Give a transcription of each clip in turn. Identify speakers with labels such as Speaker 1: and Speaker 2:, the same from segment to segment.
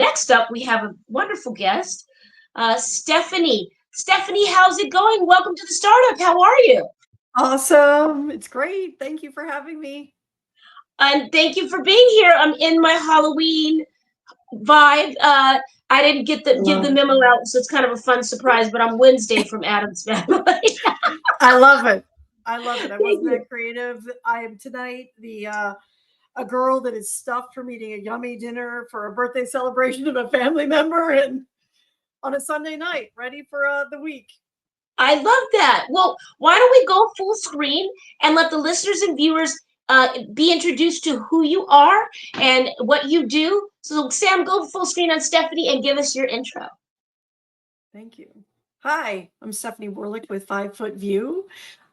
Speaker 1: Next up, we have a wonderful guest, Stephanie. Stephanie, how's it going? Welcome to the startup. How are you?
Speaker 2: Awesome. It's great. Thank you for having me.
Speaker 1: And thank you for being here. I'm in my Halloween vibe. I didn't give the
Speaker 2: Love.
Speaker 1: memo out, so it's kind of a fun surprise. But I'm Wednesday from Adam's Family.
Speaker 2: I love it. I love it. I
Speaker 1: Thank
Speaker 2: wasn't
Speaker 1: you.
Speaker 2: that creative. I am tonight the a girl that is stuffed from eating a yummy dinner for a birthday celebration of a family member and on a Sunday night, ready for the week.
Speaker 1: I love that. Well, why don't we go full screen and let the listeners and viewers be introduced to who you are and what you do? So, Sam, go full screen on Stephanie and give us your intro.
Speaker 2: Thank you. Hi, I'm Stephanie Warlick with 5 Foot View.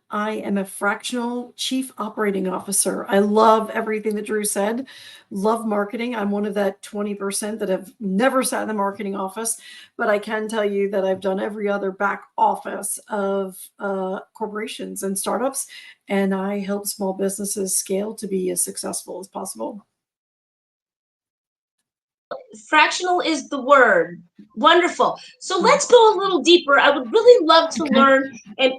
Speaker 2: I am a fractional chief operating officer. I love everything that Drew said. Love marketing. I'm one of that 20% that have never sat in the marketing office, but I can tell you that I've done every other back office of corporations and startups, and I help small businesses scale to be as successful as possible.
Speaker 1: Fractional is the word. Wonderful. So let's go a little deeper. I would really love to
Speaker 2: Okay.
Speaker 1: learn and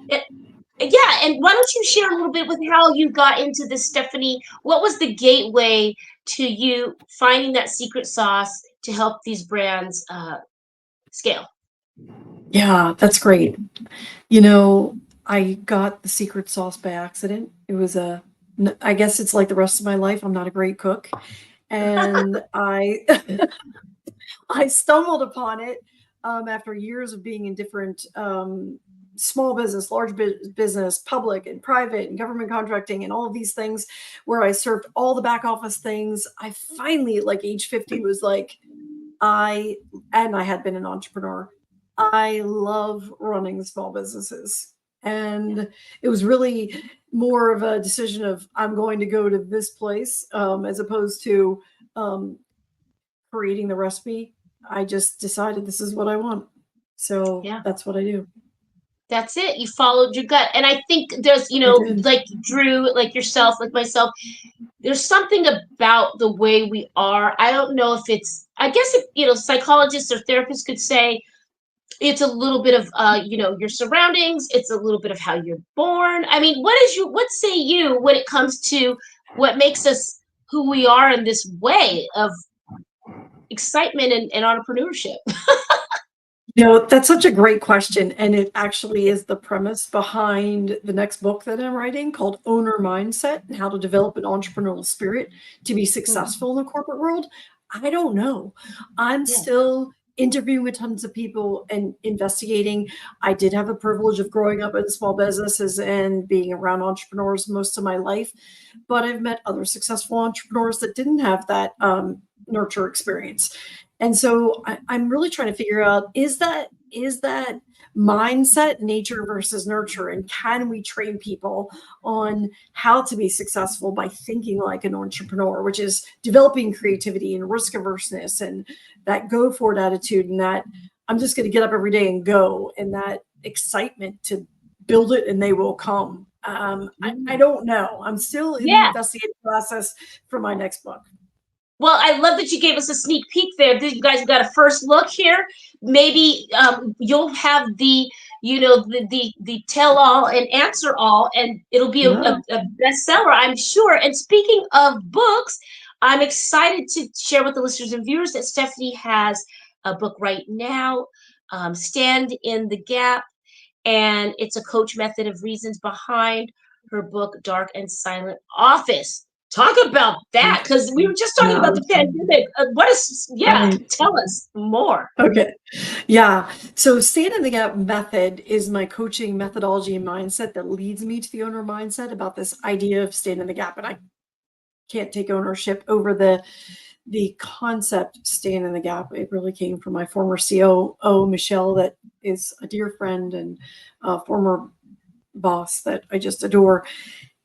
Speaker 1: yeah, and why don't you share a little bit with how you got into this, Stephanie? What was the gateway to you finding that secret sauce to help these brands scale?
Speaker 2: Yeah, that's great. You know, I got the secret sauce by accident. It was I guess it's like the rest of my life. I'm not a great cook. And I stumbled upon it after years of being in different small business, large business, public and private and government contracting and all of these things where I served all the back office things. I finally, at like age 50, was like, I, and I had been an entrepreneur. I love running small businesses. And it was really more of a decision of I'm going to go to this place as opposed to um, creating the recipe. I just decided this is what I want. So
Speaker 1: Yeah.
Speaker 2: that's what I do.
Speaker 1: That's it. You followed your gut. And I think there's,
Speaker 2: I did.
Speaker 1: like Drew, like yourself, like myself, there's something about the way we are. I don't know if it's, I guess, if, psychologists or therapists could say it's a little bit of, your surroundings. It's a little bit of how you're born. I mean, what say you when it comes to what makes us who we are in this way of excitement and entrepreneurship?
Speaker 2: That's such a great question. And it actually is the premise behind the next book that I'm writing called Owner Mindset and How to Develop an Entrepreneurial Spirit to be
Speaker 1: Hmm.
Speaker 2: successful in the corporate world. I don't know. I'm
Speaker 1: Yeah.
Speaker 2: still interviewing with tons of people and investigating. I did have the privilege of growing up in small businesses and being around entrepreneurs most of my life, but I've met other successful entrepreneurs that didn't have that nurture experience. And so I'm really trying to figure out is that mindset nature versus nurture, and can we train people on how to be successful by thinking like an entrepreneur, which is developing creativity and risk averseness and that go for it attitude, and that I'm just going to get up every day and go, and that excitement to build it and they will come. I
Speaker 1: Mm.
Speaker 2: don't know. I'm still in the
Speaker 1: Yeah.
Speaker 2: investigative process for my next book.
Speaker 1: Well, I love that you gave us a sneak peek there. You guys got a first look here. Maybe you'll have the tell all and answer all, and it'll be
Speaker 2: Yeah.
Speaker 1: a bestseller, I'm sure. And speaking of books, I'm excited to share with the listeners and viewers that Stephanie has a book right now, Stand in the Gap, and it's a coach method of reasons behind her book, Dark and Silent Office. Talk about that, because we were just talking
Speaker 2: Yeah.
Speaker 1: about the pandemic. What is, yeah,
Speaker 2: Right.
Speaker 1: tell us more.
Speaker 2: Okay. Yeah. So Stand in the Gap method is my coaching methodology and mindset that leads me to the owner mindset about this idea of stand in the gap. And I can't take ownership over the concept stand in the gap. It really came from my former COO, Michelle, that is a dear friend and a former boss that I just adore.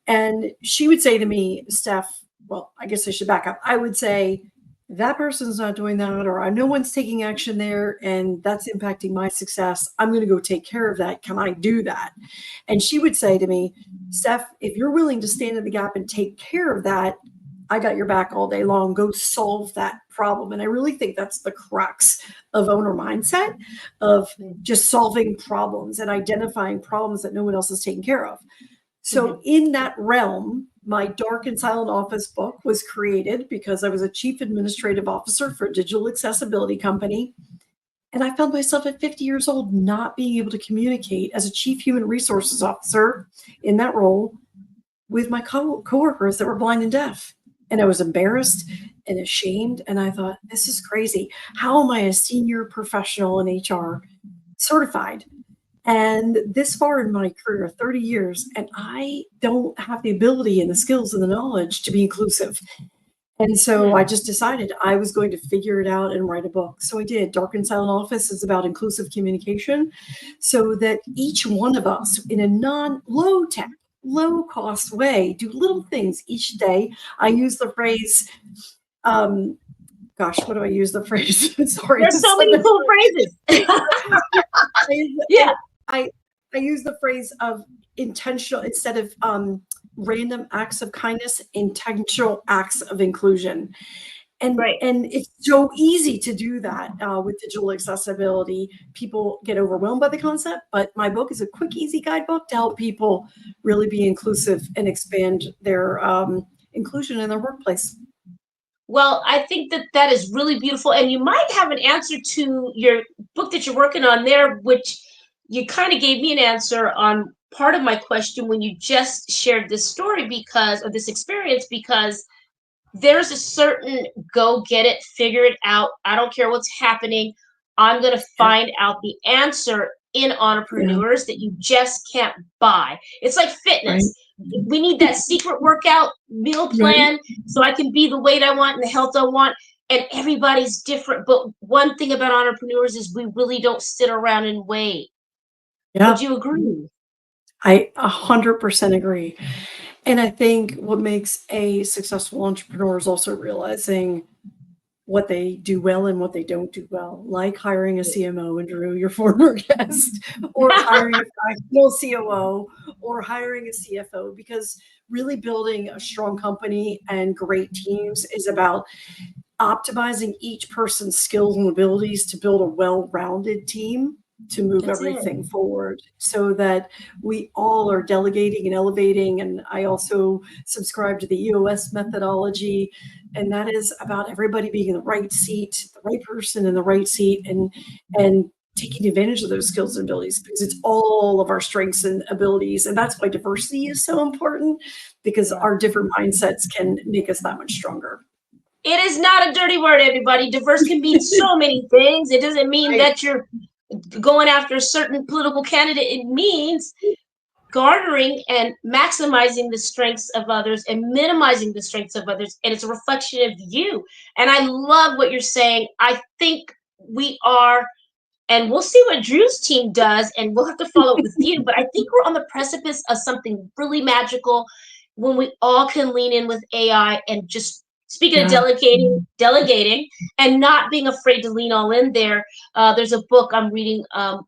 Speaker 2: And she would say to me, Steph, well, I guess I should back up. I would say, that person's not doing that, or no one's taking action there, and that's impacting my success. I'm going to go take care of that. Can I do that? And she would say to me, Steph, if you're willing to stand in the gap and take care of that, I got your back all day long. Go solve that problem. And I really think that's the crux of owner mindset, of just solving problems and identifying problems that no one else is taking care of. So
Speaker 1: Mhm.
Speaker 2: in that realm, my Dark and Silent Office book was created because I was a chief administrative officer for a digital accessibility company. And I found myself at 50 years old not being able to communicate as a chief human resources officer in that role with my coworkers that were blind and deaf. And I was embarrassed and ashamed. And I thought, this is crazy. How am I a senior professional in HR certified? And this far in my career, 30 years, and I don't have the ability and the skills and the knowledge to be inclusive. And so I
Speaker 1: Hmm.
Speaker 2: just decided I was going to figure it out and write a book. So I did. Dark and Silent Office is about inclusive communication so that each one of us, in a non low tech, low cost way, do little things each day. I use the phrase, um, gosh, what do I use the phrase? Sorry,
Speaker 1: There's
Speaker 2: it's
Speaker 1: so
Speaker 2: so
Speaker 1: many
Speaker 2: many
Speaker 1: cool phrases.
Speaker 2: I use
Speaker 1: Yeah.
Speaker 2: I use the phrase of intentional instead of random acts of kindness, intentional acts of inclusion.
Speaker 1: Right.
Speaker 2: And it's so easy to do that with digital accessibility. People get overwhelmed by the concept, but my book is a quick, easy guidebook to help people really be inclusive and expand their inclusion in their workplace.
Speaker 1: Well, I think that that is really beautiful, and you might have an answer to your book that you're working on there, which you kind of gave me an answer on part of my question when you just shared this story because of this experience, because there's a certain go get it, figure it out. I don't care what's happening. I'm going to
Speaker 2: Yeah,
Speaker 1: find out the answer in
Speaker 2: yeah,
Speaker 1: entrepreneurs that you just can't buy. It's like
Speaker 2: right,
Speaker 1: fitness. We need that secret workout meal
Speaker 2: right,
Speaker 1: plan so I can be the weight I want and the health I want. And everybody's different. But one thing about entrepreneurs is we really don't sit around and wait. Would
Speaker 2: yeah.
Speaker 1: you agree?
Speaker 2: I 100% agree. And I think what makes a successful entrepreneur is also realizing what they do well and what they don't do well, like hiring a CMO, Andrew, your former guest, or hiring a fractional COO, or hiring a CFO, because really building a strong company and great teams is about optimizing each person's skills and abilities to build a well-rounded team to move
Speaker 1: That's it.
Speaker 2: everything forward so that we all are delegating and elevating. And I also subscribe to the EOS methodology, and that is about everybody being in the right seat, the right person in the right seat, and taking advantage of those skills and abilities, because it's all of our strengths and abilities. And that's why diversity is so important, because
Speaker 1: Yeah.
Speaker 2: our different mindsets can make us that much stronger.
Speaker 1: It is not a dirty word, everybody. Diverse can mean so many things. It doesn't mean
Speaker 2: Right.
Speaker 1: that you're going after a certain political candidate. It means garnering and maximizing the strengths of others and minimizing the strengths of others. And it's a reflection of you. And I love what you're saying. I think we are, and we'll see what Drew's team does, and we'll have to follow up with you. But I think we're on the precipice of something really magical when we all can lean in with AI and just speaking of
Speaker 2: Yeah.
Speaker 1: delegating, and not being afraid to lean all in there. There's a book I'm reading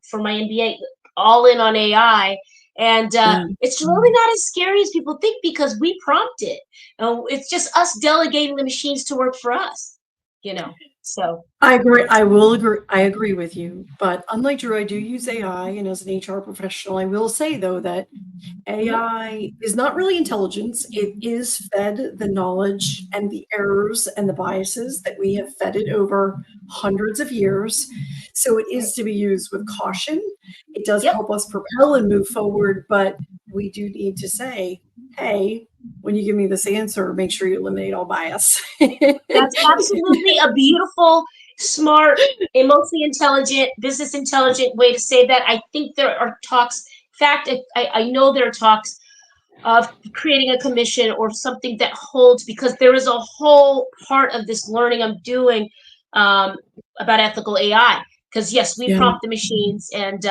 Speaker 1: for my MBA, All In on AI, and
Speaker 2: Yeah.
Speaker 1: it's really not as scary as people think because we prompt it. It's just us delegating the machines to work for us, you know. So
Speaker 2: I agree. I will agree. I agree with you. But unlike Drew, I do use AI, and as an HR professional, I will say though that
Speaker 1: mhm,
Speaker 2: AI is not really intelligence. It is fed the knowledge and the errors and the biases that we have fed it over hundreds of years. So it is to be used with caution. It does
Speaker 1: yep.
Speaker 2: help us propel and move forward, but we do need to say, hey, when you give me this answer, make sure you eliminate all bias.
Speaker 1: That's absolutely a beautiful, smart, emotionally intelligent, business intelligent way to say that. I think there are talks. In fact, I know there are talks of creating a commission or something that holds because there is a whole part of this learning I'm doing um, about ethical AI. Because yes, we
Speaker 2: Yeah,
Speaker 1: prompt the machines, and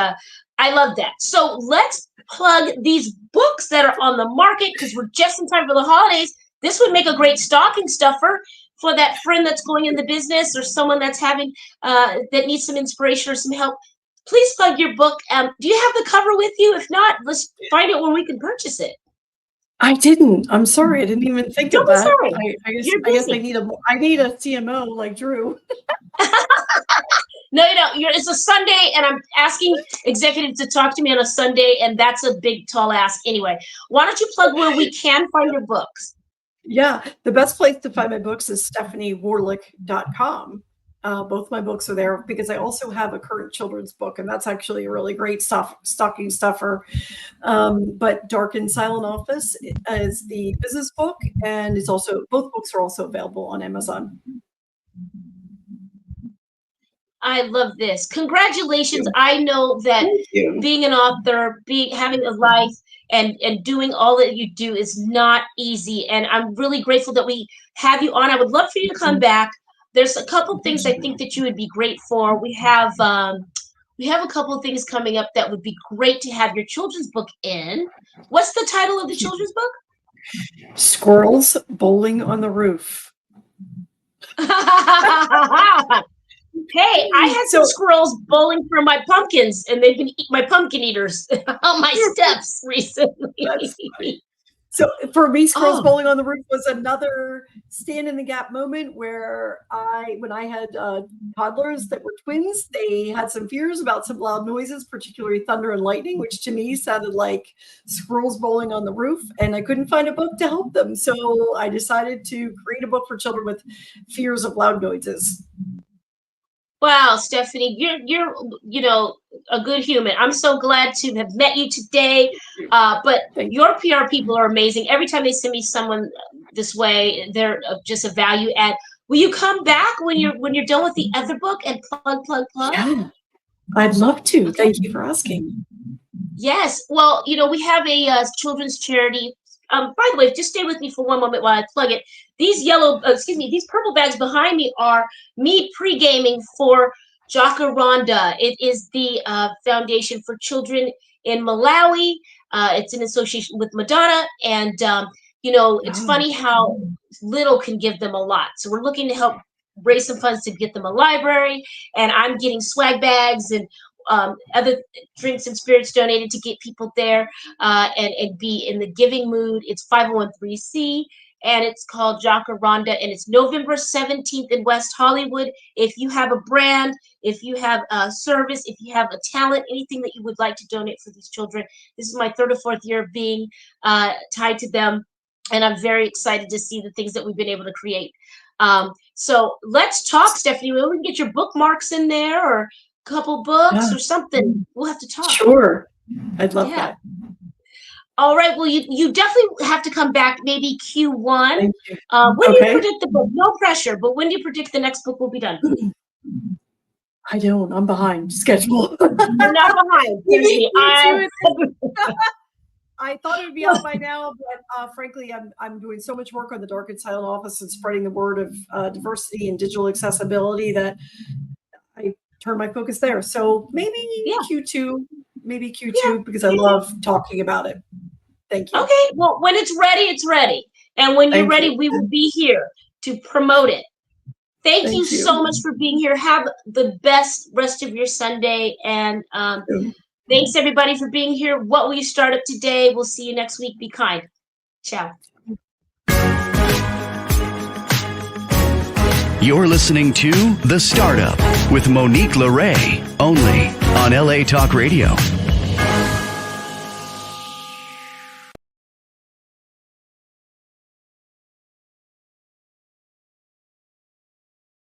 Speaker 1: I love that. So let's plug these books that are on the market because we're just in time for the holidays. This would make a great stocking stuffer for that friend that's going in the business or someone that's having that needs some inspiration or some help. Please plug your book. Do you have the cover with you? If not, let's find it where we can purchase it.
Speaker 2: I didn't. I'm sorry. I didn't even think of
Speaker 1: Don't be
Speaker 2: that.
Speaker 1: sorry. You're
Speaker 2: I guess
Speaker 1: busy.
Speaker 2: I need a CMO like Drew.
Speaker 1: No, it's a Sunday, and I'm asking executives to talk to me on a Sunday, and that's a big, tall ask. Anyway, why don't you plug where we can find your books?
Speaker 2: Yeah, the best place to find my books is stephaniewarlick.com. Both my books are there because I also have a current children's book, and that's actually a really great stocking stuffer. But Dark and Silent Office is the business book, and it's also both books are also available on Amazon.
Speaker 1: I love this. Congratulations. I know that
Speaker 2: Thank you.
Speaker 1: being an author, having a life and doing all that you do is not easy. And I'm really grateful that we have you on. I would love for you to come back. There's a couple things I think that you would be great for. We have a couple of things coming up that would be great to have your children's book in. What's the title of the children's book?
Speaker 2: Squirrels Bowling on the Roof.
Speaker 1: Hey, I had some
Speaker 2: So
Speaker 1: squirrels bowling for my pumpkins, and they've been my pumpkin eaters on my steps
Speaker 2: that's
Speaker 1: recently.
Speaker 2: funny. So for me, Squirrels
Speaker 1: Oh,
Speaker 2: Bowling on the Roof was another stand in the gap moment where when I had toddlers that were twins, they had some fears about some loud noises, particularly thunder and lightning, which to me sounded like squirrels bowling on the roof. And I couldn't find a book to help them. So I decided to create a book for children with fears of loud noises.
Speaker 1: wow, Stephanie, you're a good human. I'm so glad to have met you today. But
Speaker 2: Thank
Speaker 1: your PR people are amazing. Every time they send me someone this way, they're just a value add. Will you come back when you're done with the other book and
Speaker 2: you.
Speaker 1: plug?
Speaker 2: Yeah, I'd love to.
Speaker 1: Okay.
Speaker 2: Thank you for asking.
Speaker 1: Yes. Well, we have a children's charity. By the way, just stay with me for one moment while I plug it. These purple bags behind me are me pre-gaming for Jacaranda. It is the foundation for children in Malawi. It's in association with Madonna, and it's
Speaker 2: Oh,
Speaker 1: funny how little can give them a lot. So we're looking to help raise some funds to get them a library, and I'm getting swag bags and other drinks and spirits donated to get people there and be in the giving mood. It's 501c and it's called Jacaranda, and it's November 17th in West Hollywood. If you have a brand, if you have a service, if you have a talent, anything that you would like to donate for these children, this is my third or fourth year of being tied to them, and I'm very excited to see the things that we've been able to create. So let's talk, Stephanie. Maybe we can get your bookmarks in there, or couple books
Speaker 2: yeah,
Speaker 1: or something. We'll have to talk.
Speaker 2: sure. I'd love
Speaker 1: Yeah.
Speaker 2: that.
Speaker 1: All right. Well, you definitely have to come back maybe Q1.
Speaker 2: Thank you.
Speaker 1: When do you
Speaker 2: Okay.
Speaker 1: predict the book? No pressure, but when do you predict the next book will be done?
Speaker 2: I don't. I'm behind schedule.
Speaker 1: You're not behind. Trust me.
Speaker 2: I thought it would be out by now, but frankly, I'm doing so much work on the Dark and Silent Office and spreading the word of diversity and digital accessibility that I turn my focus there. So maybe
Speaker 1: Yeah.
Speaker 2: Q2,
Speaker 1: Yeah.
Speaker 2: because I love talking about it. Thank you.
Speaker 1: Okay. Well, when it's ready, it's ready. And when you're
Speaker 2: Thank
Speaker 1: ready,
Speaker 2: you.
Speaker 1: we will be here to promote it. Thank you
Speaker 2: Thank
Speaker 1: so
Speaker 2: you.
Speaker 1: much for being here. Have the best rest of your Sunday. And thanks, everybody, for being here. What will you start up today? We'll see you next week. Be kind. Ciao.
Speaker 3: You're listening to The Startup with Monique Lore, only on LA Talk Radio.